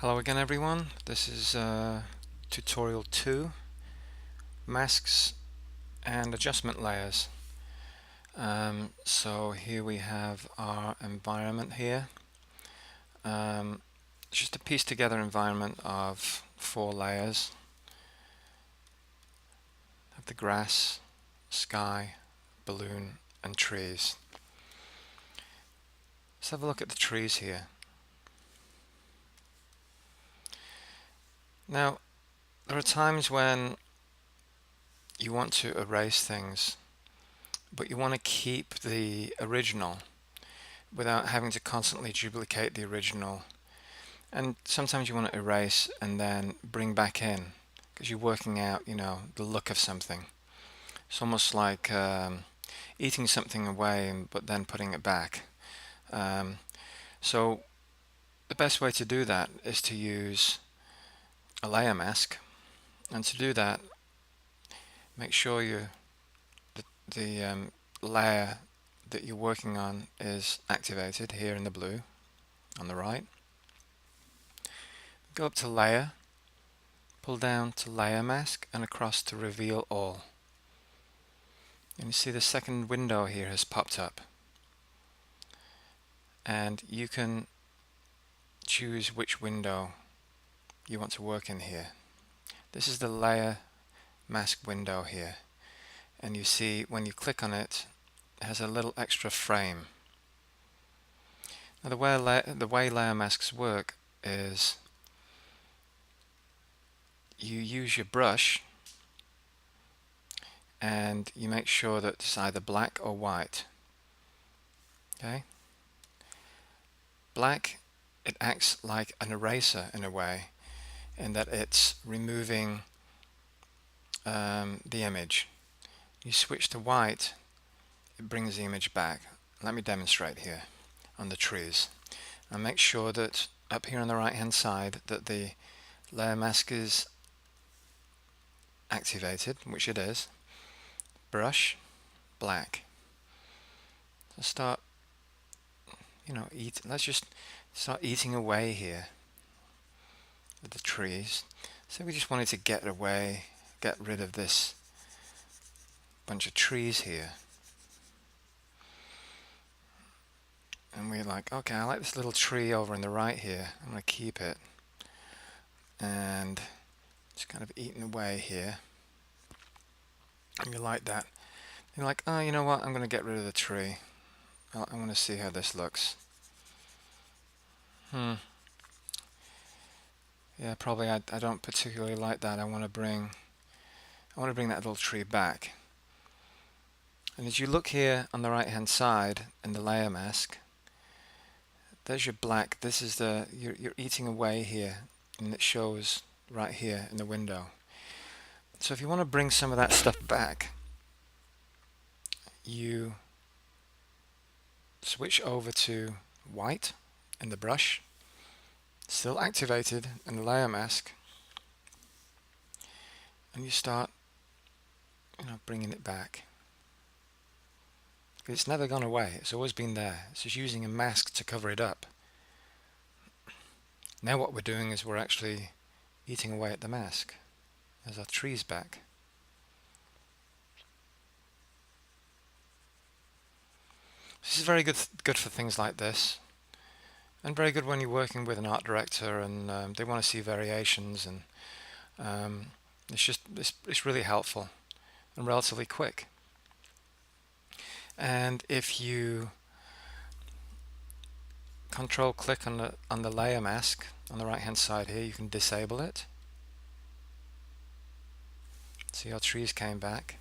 Hello again everyone, this is tutorial 2, masks and adjustment layers. So here we have our environment here. It's just a pieced together environment of 4 layers. Of the grass, sky, balloon and trees. Let's have a look at the trees here. Now there are times when you want to erase things, but you want to keep the original without having to constantly duplicate the original. And sometimes you want to erase and then bring back in because you're working out, the look of something. It's almost like eating something away but then putting it back. So the best way to do that is to use a layer mask. And to do that, make sure the layer that you're working on is activated here in the blue on the right. Go up to layer, pull down to layer mask and across to reveal all. And you see the second window here has popped up. And you can choose which window you want to work in here. This is the layer mask window here. And you see when you click on it, it has a little extra frame. Now the way layer masks work is you use your brush and you make sure that it's either black or white. Okay? Black, it acts like an eraser in a way, in that it's removing the image. You switch to white, it brings the image back. Let me demonstrate here on the trees. And make sure that up here on the right hand side that the layer mask is activated, which it is. Brush, black. So start, let's just start eating away here with the trees. So we just wanted to get rid of this bunch of trees here. And we're like, okay, I like this little tree over on the right here. I'm going to keep it. And it's kind of eating away here. And you like that. You're like, oh, you know what? I'm going to get rid of the tree. I want to see how this looks. Yeah, probably I don't particularly like that. I want to bring that little tree back. And as you look here on the right hand side in the layer mask, there's your black. This is you're eating away here, and it shows right here in the window. So if you want to bring some of that stuff back, you switch over to white in the brush, still activated in the layer mask, and you start bringing it back. It's never gone away, it's always been there. It's just using a mask to cover it up. Now what we're doing is we're actually eating away at the mask. There's our trees back. This is very good for things like this, and very good when you're working with an art director and they want to see variations, and it's really helpful and relatively quick. And if you control click on the layer mask on the right hand side here, you can disable it. See, our trees came back.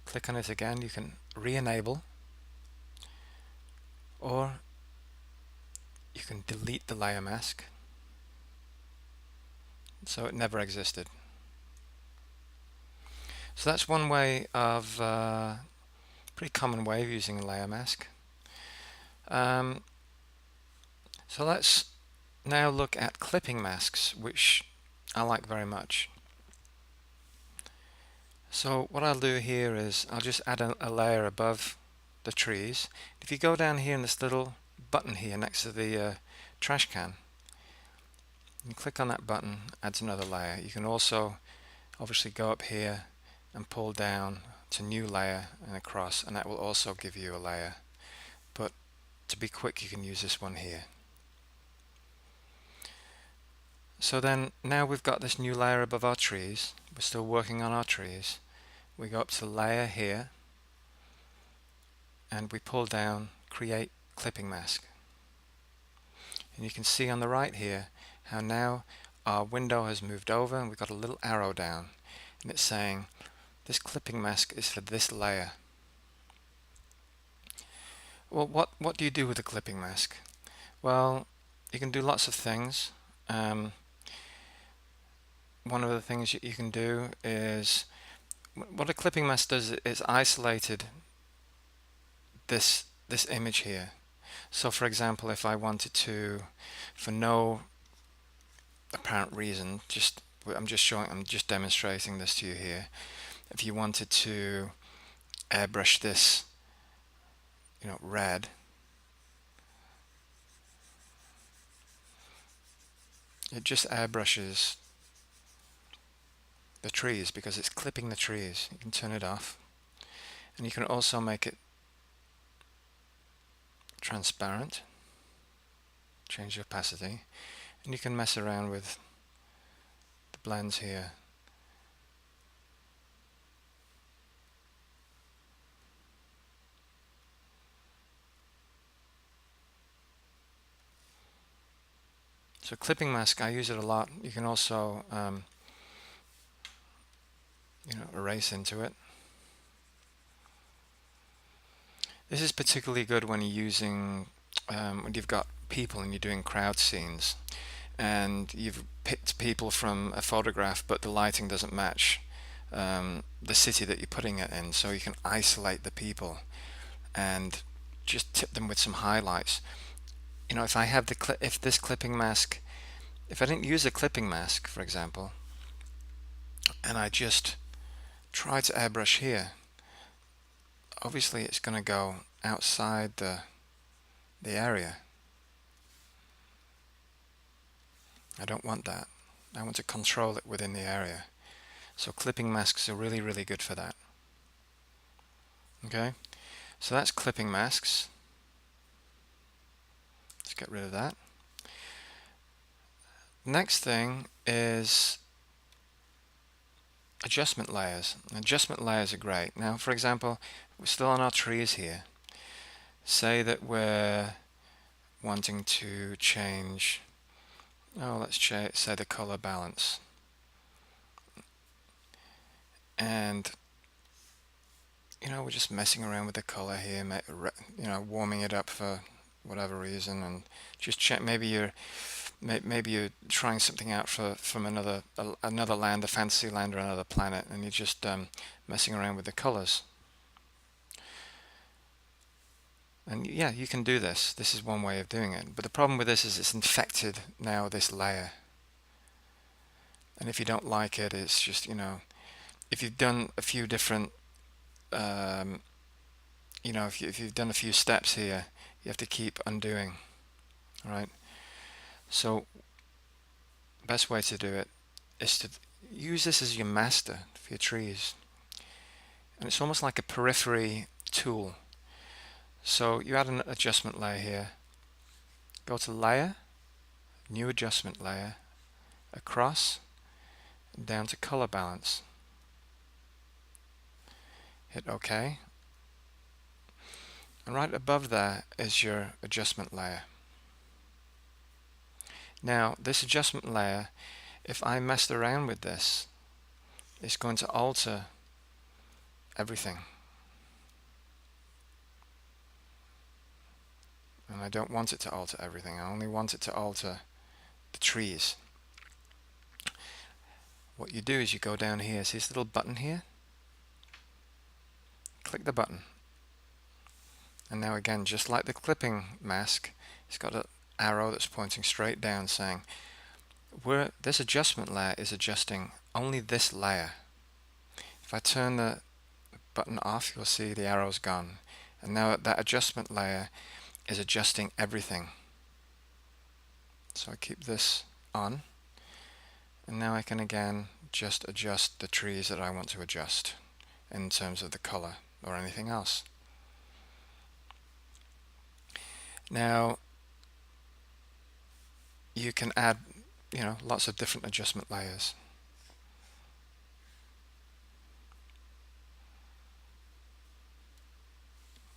Click on it again, you can re-enable, or you can delete the layer mask so it never existed. So that's one way of pretty common way of using a layer mask. So let's now look at clipping masks, which I like very much. So what I'll do here is I'll just add a layer above the trees. If you go down here in this little button here next to the trash can, And click on that button, adds another layer. You can also obviously go up here and pull down to new layer and across, and that will also give you a layer. But to be quick, you can use this one here. So then now we've got this new layer above our trees. We're still working on our trees. We go up to layer here and we pull down create clipping mask. And you can see on the right here how now our window has moved over and we've got a little arrow down, and it's saying this clipping mask is for this layer. Well, what do you do with a clipping mask? Well, you can do lots of things. One of the things you can do is, what a clipping mask does is isolated this image here. So for example, if I wanted to, for no apparent reason, I'm just demonstrating this to you here. If you wanted to airbrush this, red, it just airbrushes the trees because it's clipping the trees. You can turn it off, and you can also make it transparent, change the opacity, and you can mess around with the blends here. So clipping mask, I use it a lot. You can also erase into it. This is particularly good when you're using when you've got people and you're doing crowd scenes and you've picked people from a photograph but the lighting doesn't match the city that you're putting it in, so you can isolate the people and just tip them with some highlights. If I have if this clipping mask, if I didn't use a clipping mask, for example, and I just try to airbrush here, obviously it's going to go outside the area. I don't want that. I want to control it within the area. So clipping masks are really, really good for that. Okay, so that's clipping masks. Let's get rid of that. Next thing is adjustment layers. Adjustment layers are great. Now, for example, we're still on our trees here. Say that we're wanting to change, let's say the color balance. And we're just messing around with the color here, warming it up for whatever reason, and just check. Maybe you're trying something out from another land, a fantasy land or another planet, and you're just messing around with the colors. And yeah, you can do this. This is one way of doing it. But the problem with this is it's infected now this layer. And if you don't like it, it's just, if you've done a few different, if you've done a few steps here, you have to keep undoing. All right. So best way to do it is to use this as your master for your trees. And it's almost like a periphery tool. So you add an adjustment layer here, go to layer, new adjustment layer, across, down to color balance. Hit OK. And right above there is your adjustment layer. Now this adjustment layer, if I messed around with this, it's going to alter everything. And I don't want it to alter everything. I only want it to alter the trees. What you do is you go down here, see this little button here? Click the button. And now again, just like the clipping mask, it's got an arrow that's pointing straight down saying, this adjustment layer is adjusting only this layer. If I turn the button off, you'll see the arrow's gone. And now that adjustment layer is adjusting everything. So I keep this on. And now I can again just adjust the trees that I want to adjust in terms of the color or anything else. Now you can add, lots of different adjustment layers.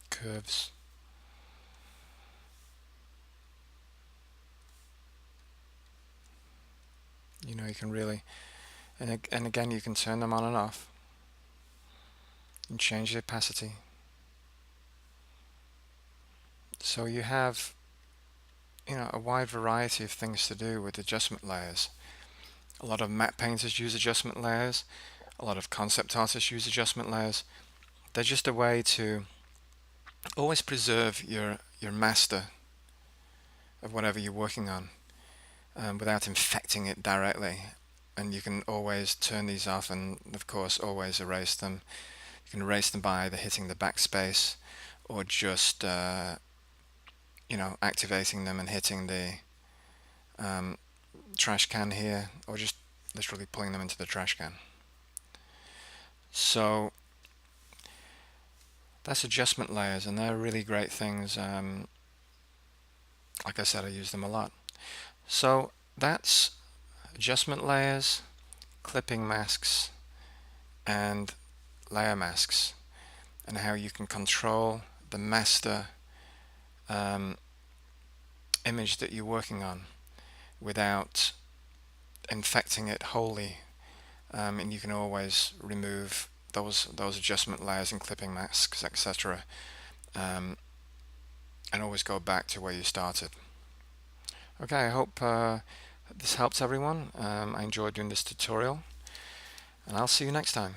Curves. You can really, and again, you can turn them on and off and change the opacity. So you have, a wide variety of things to do with adjustment layers. A lot of matte painters use adjustment layers. A lot of concept artists use adjustment layers. They're just a way to always preserve your master of whatever you're working on, without infecting it directly. And you can always turn these off and, of course, always erase them. You can erase them by either hitting the backspace or just, activating them and hitting the trash can here, or just literally pulling them into the trash can. So that's adjustment layers, and they're really great things. Like I said, I use them a lot. So that's adjustment layers, clipping masks, and layer masks, and how you can control the master image that you're working on without infecting it wholly. And you can always remove those adjustment layers and clipping masks, etc., and always go back to where you started. Okay, I hope this helps everyone. I enjoyed doing this tutorial, and I'll see you next time.